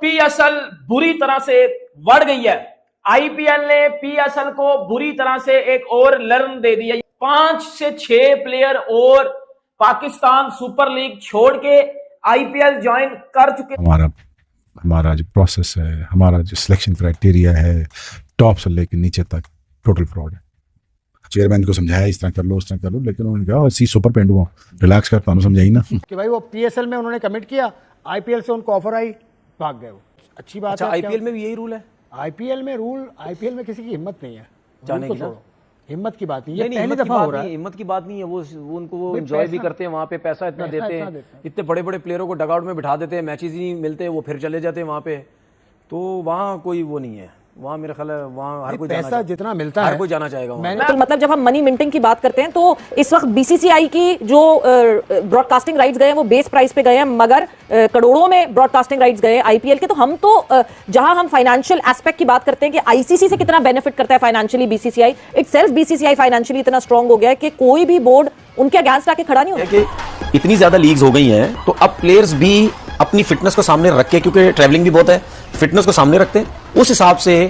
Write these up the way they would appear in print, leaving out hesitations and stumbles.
PSL बुरी तरह से बढ़ गई है। आईपीएल ने पीएसएल को बुरी तरह से एक और लर्न दे दिया। 5 से 6 प्लेयर और पाकिस्तान सुपर लीग छोड़ के आईपीएल ज्वाइन कर चुके। हमारा जो प्रोसेस है, हमारा जो सिलेक्शन क्राइटेरिया है, टॉप से लेकर नीचे तक टोटल फ्रॉड है। चेयरमैन को समझाया इस तरह कर लो, उस तरह कर लो, लेकिन उन्होंने कहा सी सुपर पेंट हुआ, रिलैक्स कर, तुम समझाई ना कि भाई वो पीएसएल में उन्होंने कमिट किया, आईपीएल से उनको ऑफर आई, भाग गए वो। अच्छी बात है। आईपीएल में भी यही रूल है? आईपीएल में किसी की हिम्मत नहीं है जाने की ना? हिम्मत की बात नहीं, ये नहीं, पहली दफा हो रहा है। हिम्मत की बात नहीं है, वो उनको वो एंजॉय भी करते हैं, वहाँ पे पैसा इतना देते हैं, इतने बड़े बड़े प्लेयरों को डगआउट में बिठा देते हैं, मैचेस ही नहीं मिलते, वो फिर चले जाते हैं वहाँ पे। तो वहाँ कोई वो नहीं है, वहाँ मेरा ख्याल है वहाँ हर कोई पैसा जितना मिलता है हर कोई जाना चाहेगा। तो मतलब जब हम मनी मिंटिंग की बात करते हैं तो इस वक्त बीसीसीआई की जो ब्रॉडकास्टिंग राइट्स गए हैं वो बेस प्राइस पे गए हैं, मगर करोड़ों में ब्रॉडकास्टिंग राइट्स गए हैं आईपीएल के। तो हम तो जहां हम फाइनेंशियल एस्पेक्ट की बात करते हैं कि आईसीसी से कितना बेनिफिट करता है financially BCCI, itself BCCI financially इतना स्ट्रांग हो गया है कि कोई भी बोर्ड उनके अगेंस्ट आके खड़ा नहीं होता। कि इतनी ज्यादा लीग्स हो गई हैं तो अब प्लेयर्स भी अपनी फिटनेस को सामने रख के, क्योंकि ट्रैवलिंग भी बहुत है, फिटनेस को सामने रखते हैं, उस हिसाब से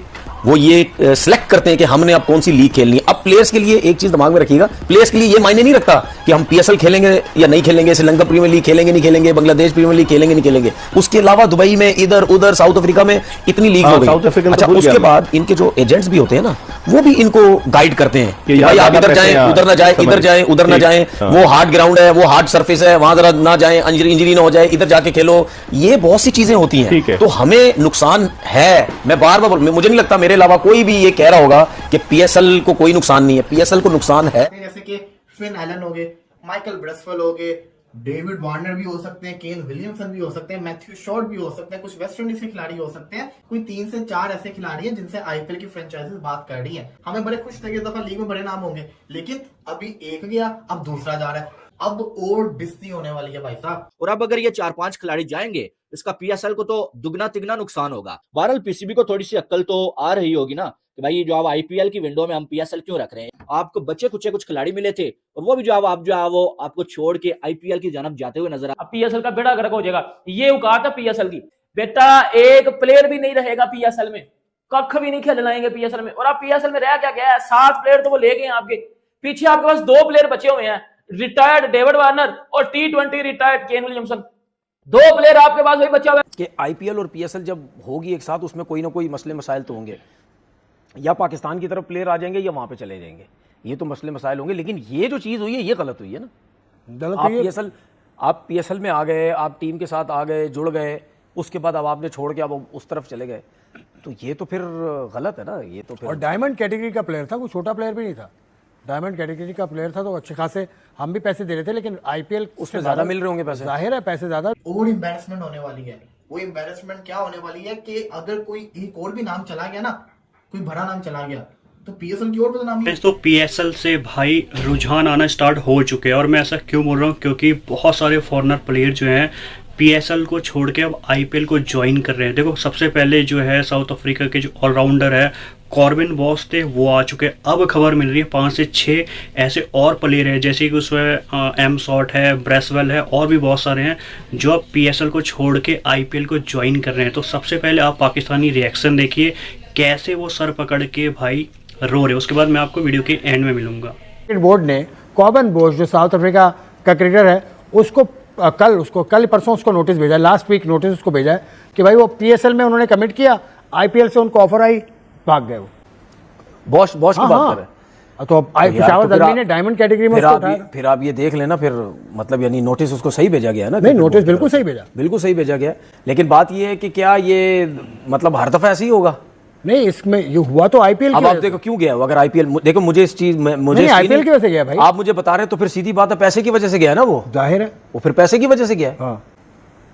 वो ये सिलेक्ट करते हैं कि हमने अब कौन सी लीग खेलनी है। अब प्लेयर्स के लिए एक चीज दिमाग में रखिएगा, प्लेयर्स के लिए ये मायने नहीं रखता कि हम पीएसएल खेलेंगे या नहीं खेलेंगे, श्रीलंका प्रीमियर लीग खेलेंगे नहीं खेलेंगे, बांग्लादेश प्रीमियर लीग खेलेंगे नहीं खेलेंगे। उसके अलावा दुबई में इधर उधर साउथ अफ्रीका में इतनी लीग हो गई। अच्छा, उसके बाद इनके जो एजेंट्स भी होते हैं ना, वो भी इनको गाइड करते हैं कि भाई आप इधर जाएं, उधर ना जाएं, इधर जाएं, उधर ना जाएं, वो हार्ड ग्राउंड है, वो हार्ड सरफेस है, वहां जरा ना जाएं, इंजरी ना हो जाए, इधर जाके खेलो। ये बहुत सी चीजें होती हैं, तो हमें नुकसान है। मैं बार बार मुझे नहीं लगता मेरे अलावा कोई भी ये कह रहा होगा कि पीएसएल को कोई नुकसान नहीं है। पीएसएल को नुकसान है। जैसे कि फिन एलन हो गए, माइकल ब्रेसवेल हो गए, डेविड वार्नर भी हो सकते हैं, केन विलियमसन भी हो सकते हैं, मैथ्यू शॉर्ट भी हो सकते हैं, कुछ वेस्ट इंडीज के खिलाड़ी हो सकते हैं। कोई 3 से 4 ऐसे खिलाड़ी हैं जिनसे आईपीएल की फ्रेंचाइजीज बात कर रही है। हमें बड़े खुश थे कि इस दफा लीग में बड़े नाम होंगे, लेकिन अभी एक गया, अब दूसरा जा रहा है, अब और बिस्ती होने वाली है भाई साहब। और अब अगर ये 4-5 खिलाड़ी जाएंगे, इसका पीएसएल को तो दुगना तिगना नुकसान होगा। बहरहाल पीसीबी को थोड़ी सी अक्ल तो आ रही होगी ना कि भाई जो आप आईपीएल की विंडो में हम पीएसएल क्यों रख रहे हैं। आपको बच्चे कुछ खिलाड़ी मिले थे और वो भी जो आप जो है वो आपको छोड़ के आईपीएल की जानब जाते हुए नजर। अब पीएसएल का बेड़ा गर्क हो जाएगा। ये औकात है पीएसएल की, बेटा एक प्लेयर भी नहीं रहेगा पीएसएल में, कख भी नहीं खेलाएंगे पीएसएल में। और आप पीएसएल में रह क्या गया है, 7 प्लेयर तो वो ले गए आपके, पीछे आपके पास 2 प्लेयर बचे हुए हैं, रिटायर्ड डेविड वार्नर और टी20 रिटायर्ड केन विलियमसन। 2 प्लेयर आपके पास वही बचा हुआ है। कि आईपीएल और पीएसएल जब होगी एक साथ, उसमें कोई ना कोई मसले मसाइल तो होंगे, या पाकिस्तान की तरफ प्लेयर आ जाएंगे या वहां पे चले जाएंगे, ये तो मसले मसाइल होंगे। लेकिन ये जो चीज हुई है ये गलत हुई है ना। आप पीएसएल में आ गए, आप टीम के साथ आ गए, जुड़ गए, उसके बाद अब आपने छोड़ के अब उस तरफ चले गए, तो ये तो फिर गलत है ना। ये तो फिर, और डायमंड कैटेगरी का प्लेयर था, कोई छोटा प्लेयर भी नहीं था, डायमंड कैटेगरी का प्लेयर था, तो अच्छे खासे हम भी पैसे दे रहे थे, लेकिन आईपीएल उसमें ज्यादा मिल रहे होंगे पैसे, जाहिर है पैसे ज्यादा। और एम्बैरेसमेंट होने वाली है। वो एम्बैरेसमेंट क्या होने वाली है कि अगर कोई एक और भी नाम चला गया ना, कोई बड़ा नाम चला गया, तो पीएसएल की और बदनामी है। तो पीएसएल से भाई रुझान आना स्टार्ट हो चुके हैं। और मैं ऐसा क्यों बोल रहा हूँ, क्योंकि बहुत सारे फॉरेनर प्लेयर जो हैं पीएसएल को छोड़ के अब आईपीएल को ज्वाइन कर रहे हैं। देखो सबसे पहले जो है साउथ अफ्रीका के जो ऑलराउंडर है कॉर्बिन बॉस थे, वो आ चुके हैं। अब खबर मिल रही है 5 से 6 ऐसे और प्लेयर हैं, जैसे कि उसमें एम शॉट है, ब्रेसवेल है, और भी बहुत सारे हैं जो अब पीएसएल को छोड़ के आईपीएल को ज्वाइन कर रहे हैं। तो सबसे पहले आप पाकिस्तानी रिएक्शन देखिए, कैसे वो सर पकड़ के भाई रो रहे। उसके बाद मैं आपको वीडियो के एंड में मिलूंगा। क्रिकेट बोर्ड ने कॉर्बिन बॉस जो साउथ अफ्रीका का क्रिकेटर है, उसको कल परसों उसको नोटिस भेजा, लास्ट वीक नोटिस उसको भेजा है कि भाई वो पीएसएल में उन्होंने कमिट किया, आईपीएल से उनको ऑफर आई, भाग गए वो। बॉस की बात कर रहे हैं। तो पेशावर ज़ल्मी ने डायमंड कैटेगरी में फिर आप ये देख लेना, फिर मतलब यानी नोटिस उसको सही भेजा गया ना। नहीं, नोटिस बिल्कुल सही भेजा, बिल्कुल सही भेजा गया। लेकिन बात ये है कि क्या ये मतलब हर दफा ऐसे ही होगा? नहीं, इसमें ये हुआ तो आईपीएल अब आप देखो क्यों गया, अगर आईपीएल देखो मुझे इस चीज में आईपीएल की वजह से गया भाई। आप मुझे बता रहे हैं तो फिर सीधी बात है पैसे की वजह से गया ना वो, जाहिर है वो फिर पैसे की वजह से गया। हाँ,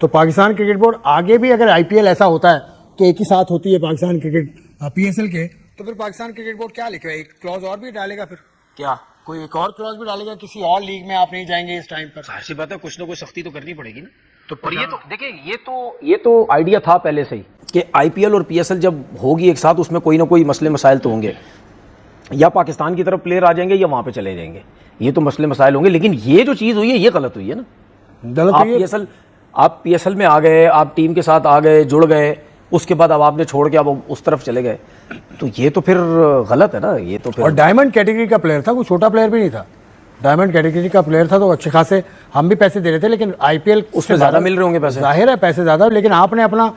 तो पाकिस्तान क्रिकेट बोर्ड आगे भी अगर आईपीएल ऐसा होता है कि एक ही साथ होती है पाकिस्तान क्रिकेट पीएसएल के, तो फिर पाकिस्तान क्रिकेट बोर्ड क्या लिखेगा, एक क्लॉज और भी डालेगा, फिर क्या कोई एक और क्लॉज भी डालेगा, किसी और लीग में आप नहीं जाएंगे इस टाइम पर। ऐसी बात है, कुछ ना कुछ सख्ती तो करनी पड़ेगी ना। तो पर ये तो देखिए, ये तो आइडिया था पहले से ही कि आईपीएल और पीएसएल जब होगी एक साथ, उसमें कोई ना कोई मसले मसाइल तो होंगे, या पाकिस्तान की तरफ प्लेयर आ जाएंगे या वहां पे चले जाएंगे, ये तो मसले मसाइल होंगे। लेकिन ये जो चीज हुई है ये गलत हुई है ना। आप पीएसएल में आ गए, आप टीम के साथ आ गए, जुड़ गए, उसके बाद अब आपने छोड़ के अब उस तरफ चले गए, तो ये तो फिर गलत है ना, ये तो फिर। और डायमंड कैटेगरी का प्लेयर था, कोई छोटा प्लेयर भी नहीं था, डायमंड कैटेगरी का प्लेयर था, तो अच्छे खासे हम भी पैसे दे रहे थे, लेकिन आईपीएल उसमें ज़्यादा मिल रहे होंगे पैसे, जाहिर है पैसे ज़्यादा, लेकिन आपने अपना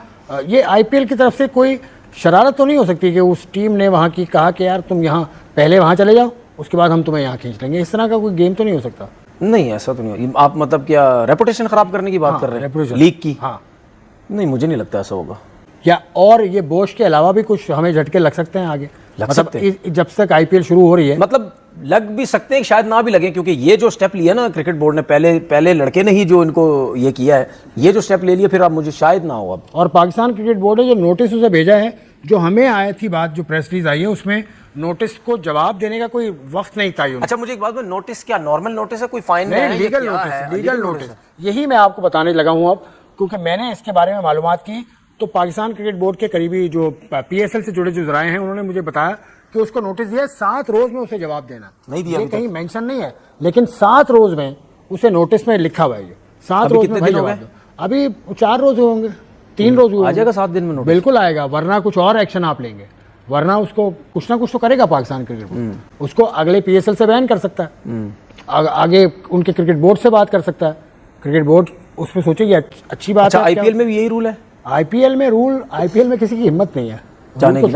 ये आईपीएल की तरफ से कोई शरारत तो नहीं हो सकती कि उस टीम ने वहाँ की कहा कि यार तुम यहाँ पहले वहाँ चले जाओ, उसके बाद हम तुम्हें यहाँ खींच लेंगे, इस तरह का कोई गेम तो नहीं हो सकता। नहीं ऐसा तो नहीं। आप मतलब क्या रेपुटेशन खराब करने की बात कर रहे हैं लीग की? हाँ, नहीं मुझे नहीं लगता ऐसा होगा। या और ये बोश के अलावा भी कुछ हमें झटके लग सकते हैं आगे, लग मतलब सकते हैं। जब तक आईपीएल शुरू हो रही है, मतलब लग भी सकते हैं, शायद ना भी लगे, क्योंकि ये जो स्टेप लिया ना क्रिकेट बोर्ड ने, पहले लड़के ने ही जो इनको ये किया है, ये जो स्टेप ले लिया, फिर अब मुझे शायद ना हो अब। और पाकिस्तान क्रिकेट बोर्ड ने जो नोटिस उसे भेजा है, जो हमें आई थी बात, जो प्रेस रिलीज आई है, उसमें नोटिस को जवाब देने का कोई वक्त नहीं था। अच्छा मुझे एक बात में, नोटिस क्या नॉर्मल नोटिस है, कोई फाइन नहीं, लीगल नोटिस, यही मैं आपको बताने लगा हूँ अब, क्योंकि मैंने इसके बारे में मालूमात की, तो पाकिस्तान क्रिकेट बोर्ड के करीबी जो पीएसएल से जुड़े जो जराए हैं, उन्होंने मुझे बताया कि उसको नोटिस दिया 7 रोज में उसे जवाब देना। नहीं दिया, ये कहीं मेंशन नहीं है, लेकिन 7 रोज में उसे नोटिस में लिखा हुआ है, ये 7 रोज में भाई जवाब दो। अभी 4 रोज होंगे, 3 रोज आ जाएगा 7 दिन में नोटिस, बिल्कुल आएगा, वरना कुछ और एक्शन आप लेंगे, वरना उसको कुछ ना कुछ तो करेगा पाकिस्तान क्रिकेट बोर्ड, उसको अगले पीएसएल से बैन कर सकता है, आगे उनके क्रिकेट बोर्ड से बात कर सकता है, क्रिकेट बोर्ड उसमें सोचेगी अच्छी बात है। आईपीएल में भी यही रूल है? आईपीएल में किसी की हिम्मत नहीं है जाने की,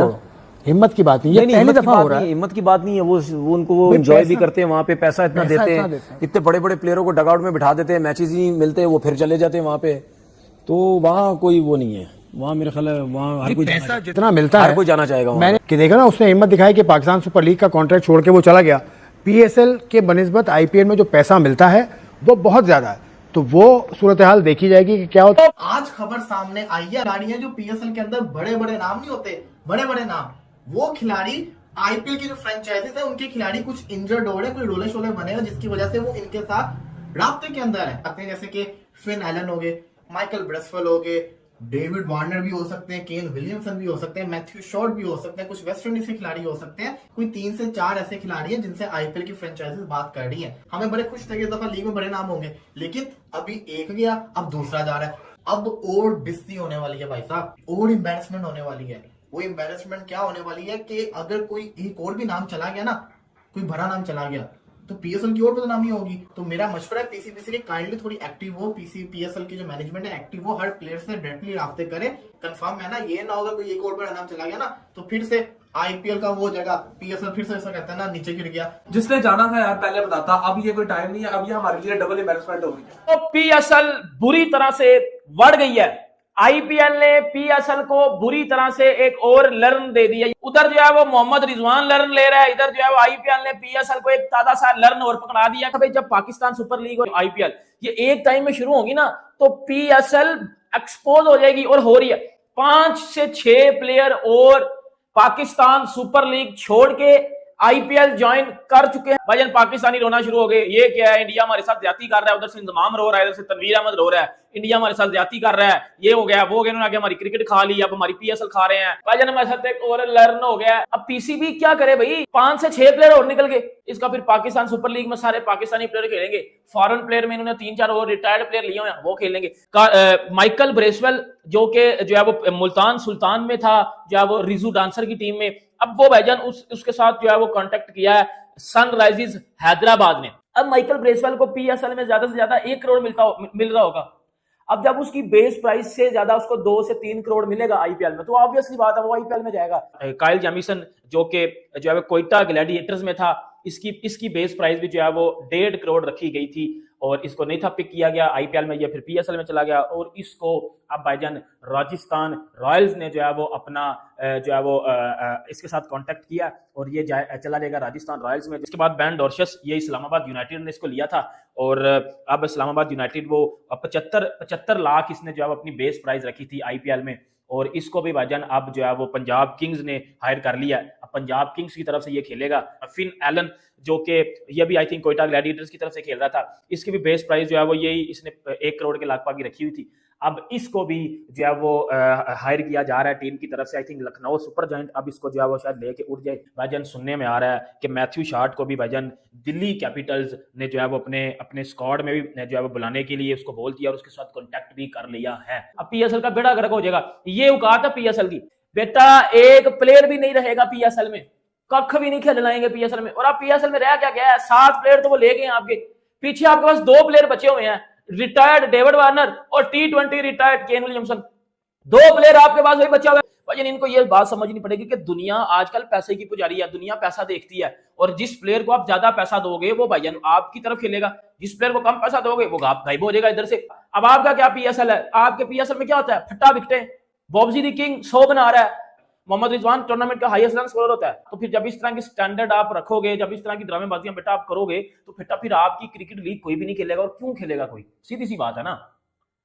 हिम्मत की बात नहीं, ये पहली दफा हो रहा है। हिम्मत की बात नहीं है, वो उनको वो एंजॉय भी करते हैं, वहाँ पे पैसा इतना देते हैं, इतने बड़े बड़े प्लेयरों को डगआउट में बिठा देते हैं, मैचेस ही नहीं मिलते, वो फिर चले जाते हैं वहाँ पे, तो वहाँ कोई वो नहीं है, वहाँ मेरे ख्याल है वहाँ हर कोई पैसा जितना मिलता है हर कोई जाना चाहेगा। मैंने कि देखा ना, उसने हिम्मत दिखाई कि पाकिस्तान सुपर लीग का कॉन्ट्रैक्ट छोड़ के वो चला गया, पीएसएल के बनिस्बत आईपीएल में जो पैसा मिलता है वो बहुत ज्यादा है, तो वो सूरत हाल देखी जाएगी कि क्या होता है। आज खबर सामने आई है, खिलाड़ी जो पीएसएल के अंदर बड़े बड़े नाम नहीं होते, बड़े बड़े नाम, वो खिलाड़ी आईपीएल की जो फ्रेंचाइजीज है उनके खिलाड़ी कुछ इंजर्ड हो रहे हैं, कोई रोले शोले बने हैं, जिसकी वजह से वो इनके साथ राब्ते के अंदर है, जैसे कि फिन एलन हो गए, माइकल ब्रेसवेल हो गए, डेविड वार्नर भी हो सकते हैं, केन विलियमसन भी हो सकते हैं, मैथ्यू शॉर्ट भी हो सकते हैं, कुछ वेस्ट इंडीज के खिलाड़ी हो सकते हैं, कोई 3 से 4 ऐसे खिलाड़ी हैं जिनसे आईपीएल की फ्रेंचाइजीज बात कर रही हैं। हमें बड़े खुश थे कि इस दफा लीग में बड़े नाम होंगे, लेकिन अभी एक गया, अब दूसरा जा रहा है, अब और बिस्ती होने वाली है भाई साहब, और एम्बैरेसमेंट होने वाली है। वो एम्बैरेसमेंट क्या होने वाली है कि अगर कोई एक और भी नाम चला गया ना, कोई बड़ा नाम चला गया, तो पीएसएल की और बदनामी होगी। तो मेरा मशवरा है पीसीबीसी के काइंडली थोड़ी एक्टिव हो, पीएसएल की जो मैनेजमेंट है एक्टिव हो, हर प्लेयर से डायरेक्टली राब्ते करे, कंफर्म है ना, ये ना होगा कोई एक और बड़ा नाम चला गया ना तो फिर से आईपीएल का वो जगह पीएसएल फिर से ऐसा कहता है ना नीचे गिर गया। जिसने जाना था यार पहले बताता, अब ये कोई टाइम नहीं है, अब ये हमारे लिए डबल एम्बैरेसमेंट हो गई है। तो पीएसएल बुरी तरह से बढ़ गई है, आईपीएल ने पीएसएल को बुरी तरह से एक और लर्न दे दिया। उधर जो है वो मोहम्मद रिजवान लर्न ले रहा है, इधर जो है वो आईपीएल ने पीएसएल को एक ताजा सा लर्न और पकड़ा दिया। भाई जब पाकिस्तान सुपर लीग और आईपीएल ये एक टाइम में शुरू होगी ना, तो पीएसएल एक्सपोज हो जाएगी, और हो रही है। 5 से 6 प्लेयर और पाकिस्तान सुपर लीग छोड़ के आईपीएल ज्वाइन कर चुके हैं। भाईजान पाकिस्तानी रोना शुरू हो गए, ये क्या है, इंडिया हमारे साथ ज्यादती कर रहा है, उधर से इंतजाम रो रहा है, इधर से तनवीर अहमद रो रहा है, इंडिया हमारे साथ ज्यादती कर रहा है, ये हो गया वो हो गया, उन्होंने आगे हमारी क्रिकेट खा ली, अब हमारी पीएसएल खा रहे हैं। भाईजान हमारे साथ एक और लर्न हो गया। अब पीसीबी क्या करे भाई, 5 से 6 प्लेयर और निकल गए, इसका फिर पाकिस्तान सुपर लीग में सारे पाकिस्तानी प्लेयर खेलेंगे। फॉरेन प्लेयर में इन्होंने 3-4 और रिटायर्ड प्लेयर लिए हुए हैं, वो खेलेंगे। माइकल ब्रेसवेल जो है वो मुल्तान सुल्तान में था, जो है वो रिजू डांसर की टीम में, अब वो भाईजान उसके साथ जो है वो कांटेक्ट किया है सनराइजर्स हैदराबाद ने। अब माइकल ब्रेसवेल को पीएसएल में ज्यादा से ज्यादा 1 करोड़ मिल रहा होगा। अब जब उसकी बेस प्राइस से ज्यादा उसको 2 से 3 करोड़ मिलेगा आईपीएल में, तो ऑब्वियसली बात है वो आईपीएल में जाएगा। काइल जेमिसन जो है कोयटा ग्लैडिएटर्स में था, इसकी बेस प्राइस भी जो है वो 1.5 करोड़ रखी गई थी, और इसको नहीं था पिक किया गया आईपीएल में, ये फिर पीएसएल में चला गया। और इसको अब भाईजान राजस्थान रॉयल्स ने जो है वो अपना जो है वो इसके साथ कांटेक्ट किया, और ये चला जाएगा राजस्थान रॉयल्स में। इसके बाद बैन डॉर्शस, ये इस्लामाबाद यूनाइटेड ने इसको लिया था, और अब इस्लामाबाद यूनाइटेड वो 75 लाख इसने जो है अपनी बेस प्राइस रखी थी आईपीएल में, और इसको भी भाईजान अब जो है वो पंजाब किंग्स ने हायर कर लिया। अब पंजाब किंग्स की तरफ से ये खेलेगा। फिन एलन जो कि ये भी आई थिंक कोयटा ग्लैडिएटर्स की तरफ से खेल रहा था, इसकी भी बेस प्राइस जो है वो यही इसने 1 करोड़ के लगभग की रखी हुई थी। अब इसको भी जो है वो हायर किया जा रहा है टीम की तरफ से। I think Lucknow super giant अब इसको जो है वो शायद लेके उड़ जाए। भाईजान सुनने में आ रहा है कि मैथ्यू शॉर्ट को भी भाईजान दिल्ली कैपिटल्स ने जो है वो अपने स्क्वाड में भी जो है वो बुलाने के लिए उसको बोल दिया और उसके साथ कॉन्टैक्ट भी कर लिया है। अब पीएसएल का बेड़ा गर्क हो जाएगा। ये औकात है पीएसएल की, बेटा एक प्लेयर भी नहीं रहेगा पीएसएल में, कख भी नहीं खेलनाएंगे पीएसएल में। और आप पीएसएल में रह क्या गया है, 7 प्लेयर तो वो ले गए आपके, पीछे आपके पास 2 प्लेयर बचे हुए हैं, रिटायर्ड डेविड वार्नर और T20 retired Kane Williamson. 2 player आपके पास वही बचा हुआ है। भाई इनको ये बात समझनी पड़ेगी कि दुनिया आजकल पैसे की पुजारी है, दुनिया पैसा देखती है और जिस प्लेयर को आप ज्यादा पैसा दोगे वो भाईजान आपकी तरफ खेलेगा, जिस प्लेयर को कम पैसा दोगे वो गायब हो जाएगा इधर से। अब आपका क्या पीएसएल है, आपके पीएसएल में क्या होता है, फट्टा विकेटें, बॉब्जी द किंग 100 बना रहा है, मोहम्मद रिजवान टूर्नामेंट का हाईएस्ट रन स्कोरर होता है। तो फिर जब इस तरह की स्टैंडर्ड आप रखोगे, जब इस तरह की ड्रामेबाजियां बेटा आप करोगे तो फिर आपकी क्रिकेट लीग कोई भी नहीं खेलेगा। और क्यों खेलेगा कोई, सीधी सी बात है ना।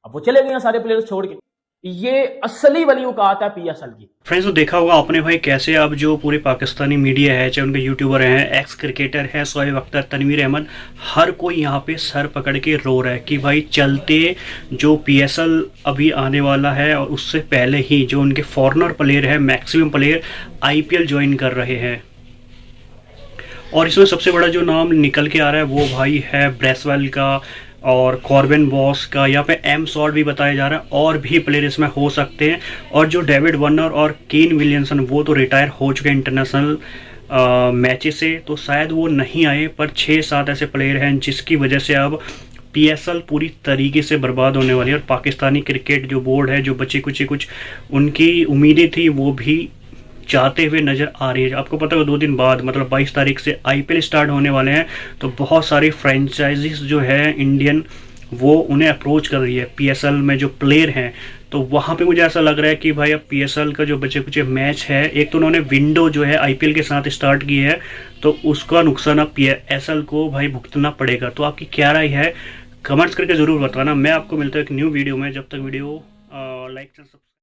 अब वो चले गए सारे प्लेयर्स छोड़ के, ये असली वाली औकात है पीएसएल की। फ्रेंड्स तो देखा होगा आपने भाई कैसे अब जो पूरी पाकिस्तानी मीडिया है, चाहे उनके यूट्यूबर हैं, एक्स क्रिकेटर है, शोएब अख्तर, तनवीर अहमद, हर कोई यहाँ पे सर पकड़ के रो रहा है कि भाई चलते जो पीएसएल अभी आने वाला है और उससे पहले ही जो उनके फॉरेनर प्लेयर है, मैक्सिमम प्लेयर आईपीएल ज्वाइन कर रहे हैं। और इसमें सबसे बड़ा जो नाम निकल के आ रहा है वो भाई है ब्रेसवेल का और कॉर्बिन बॉस का, यहाँ पे एम शॉर्ट भी बताया जा रहा है, और भी प्लेयर इसमें हो सकते हैं। और जो डेविड वार्नर और केन विलियमसन वो तो रिटायर हो चुके हैं इंटरनेशनल मैचेस से, तो शायद वो नहीं आए, पर 6-7 ऐसे प्लेयर हैं जिसकी वजह से अब पीएसएल पूरी तरीके से बर्बाद होने वाली है। और पाकिस्तानी क्रिकेट जो बोर्ड है, जो बची कुछ उनकी उम्मीदें थी वो भी चाहते हुए नज़र आ रही है। आपको पता है 2 दिन बाद मतलब 22 तारीख से आईपीएल स्टार्ट होने वाले हैं, तो बहुत सारी फ्रेंचाइजीज जो है इंडियन वो उन्हें अप्रोच कर रही है पीएसएल में जो प्लेयर हैं। तो वहाँ पे मुझे ऐसा लग रहा है कि भाई अब पीएसएल का जो बचे कुछ मैच है, एक तो उन्होंने विंडो जो है आईपीएल के साथ स्टार्ट की है, तो उसका नुकसान अब पीएसएल को भाई भुगतना पड़ेगा। तो आपकी क्या राय है, कमेंट्स करके ज़रूर बताना। मैं आपको मिलता हूँ एक न्यू वीडियो में, जब तक वीडियो लाइक